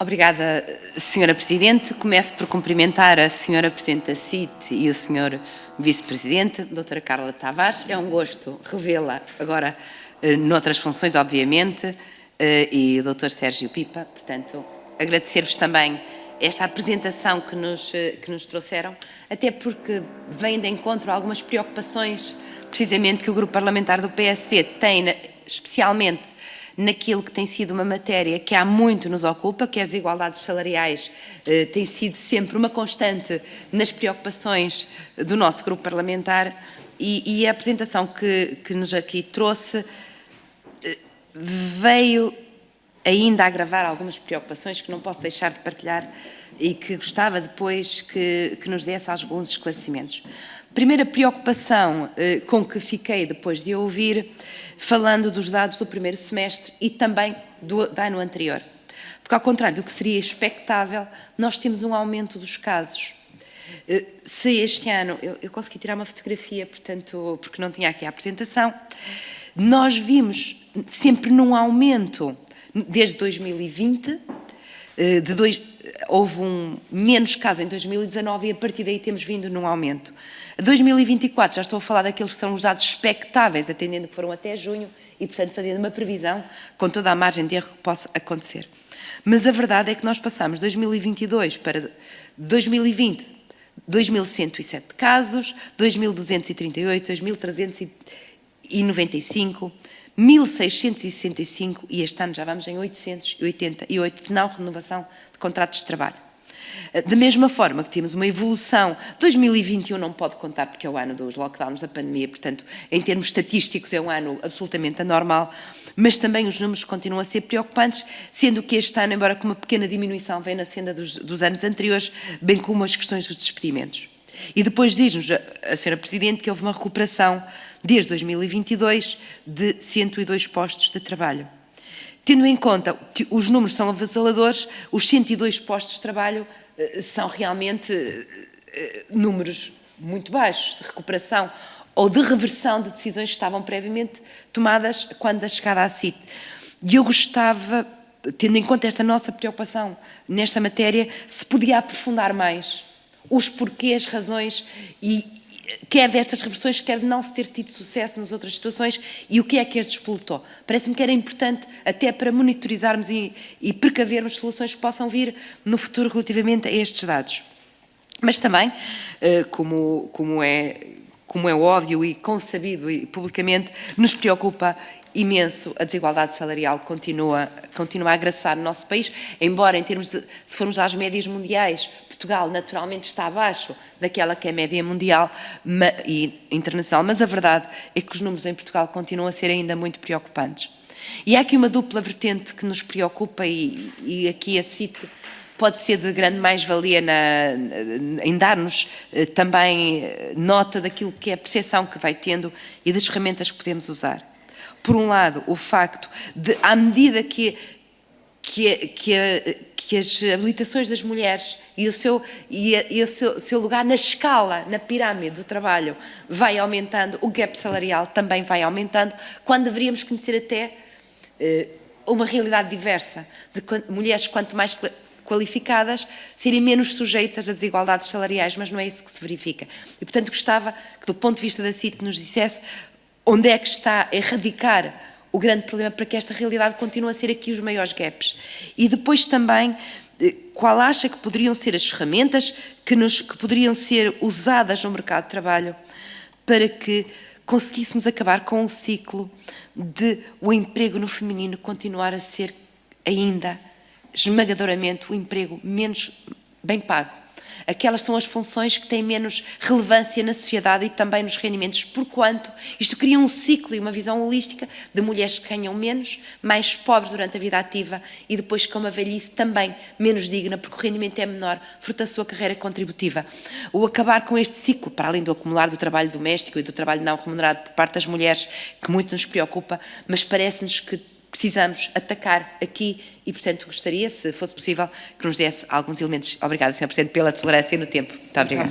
Obrigada, Sra. Presidente. Começo por cumprimentar a Sra. Presidente da CIT e o Sr. Vice-Presidente, Dra. Carla Tavares. É um gosto revê-la agora noutras funções, obviamente, e o Dr. Sérgio Pipa. Portanto, agradecer-vos também esta apresentação que nos trouxeram, até porque vem de encontro a algumas preocupações, precisamente, que o Grupo Parlamentar do PSD tem, especialmente naquilo que tem sido uma matéria que há muito nos ocupa, que as desigualdades salariais têm sido sempre uma constante nas preocupações do nosso grupo parlamentar, e a apresentação que nos aqui trouxe veio ainda a agravar algumas preocupações que não posso deixar de partilhar e que gostava depois que nos desse alguns esclarecimentos. Primeira preocupação com que fiquei depois de ouvir, falando dos dados do primeiro semestre e também do ano anterior. Porque, ao contrário do que seria expectável, nós temos um aumento dos casos. Se este ano, eu consegui tirar uma fotografia, portanto, porque não tinha aqui a apresentação, nós vimos sempre num aumento, desde 2020, houve menos casos em 2019 e a partir daí temos vindo num aumento. 2024, já estou a falar daqueles que são os dados expectáveis, atendendo que foram até junho e, portanto, fazendo uma previsão com toda a margem de erro que possa acontecer. Mas a verdade é que nós passamos 2022 para 2020, 2.107 casos, 2.238, 2.395, 1.665 e este ano já vamos em 888 de não renovação de contratos de trabalho. Da mesma forma que temos uma evolução, 2021 não pode contar porque é o ano dos lockdowns da pandemia, portanto, em termos estatísticos é um ano absolutamente anormal, mas também os números continuam a ser preocupantes, sendo que este ano, embora com uma pequena diminuição, vem na senda dos anos anteriores, bem como as questões dos despedimentos. E depois diz-nos a Sra. Presidente que houve uma recuperação desde 2022 de 102 postos de trabalho. Tendo em conta que os números são avassaladores, os 102 postos de trabalho são realmente números muito baixos de recuperação ou de reversão de decisões que estavam previamente tomadas quando da chegada à CIT. E eu gostava, tendo em conta esta nossa preocupação nesta matéria, se podia aprofundar mais os porquês, razões, quer destas reversões, quer de não se ter tido sucesso nas outras situações e o que é que as despolutou. Parece-me que era importante até para monitorizarmos e precavermos soluções que possam vir no futuro relativamente a estes dados. Mas também, como é óbvio e consabido e publicamente, nos preocupa imenso a desigualdade salarial que continua a agraçar no nosso país, embora em termos de, se formos às médias mundiais, Portugal naturalmente está abaixo daquela que é a média mundial e internacional, mas a verdade é que os números em Portugal continuam a ser ainda muito preocupantes. E há aqui uma dupla vertente que nos preocupa e aqui a CIT pode ser de grande mais-valia em dar-nos também nota daquilo que é a percepção que vai tendo e das ferramentas que podemos usar. Por um lado, o facto de, à medida que as habilitações das mulheres e o seu lugar na escala, na pirâmide do trabalho vai aumentando, o gap salarial também vai aumentando, quando deveríamos conhecer até uma realidade diversa, de mulheres quanto mais qualificadas serem menos sujeitas a desigualdades salariais, mas não é isso que se verifica. E, portanto, gostava que, do ponto de vista da CIT, nos dissesse onde é que está a erradicar o grande problema para que esta realidade continue a ser aqui os maiores gaps. E depois também, qual acha que poderiam ser as ferramentas que poderiam ser usadas no mercado de trabalho para que conseguíssemos acabar com o ciclo de o emprego no feminino continuar a ser ainda esmagadoramente o emprego menos bem pago. Aquelas são as funções que têm menos relevância na sociedade e também nos rendimentos, porquanto isto cria um ciclo e uma visão holística de mulheres que ganham menos, mais pobres durante a vida ativa e depois com uma velhice também menos digna, porque o rendimento é menor, fruto da sua carreira contributiva. O acabar com este ciclo, para além do acumular do trabalho doméstico e do trabalho não remunerado de parte das mulheres, que muito nos preocupa, mas parece-nos que precisamos atacar aqui e, portanto, gostaria, se fosse possível, que nos desse alguns elementos. Obrigada, Sra. Presidente, pela tolerância no tempo. Muito obrigada.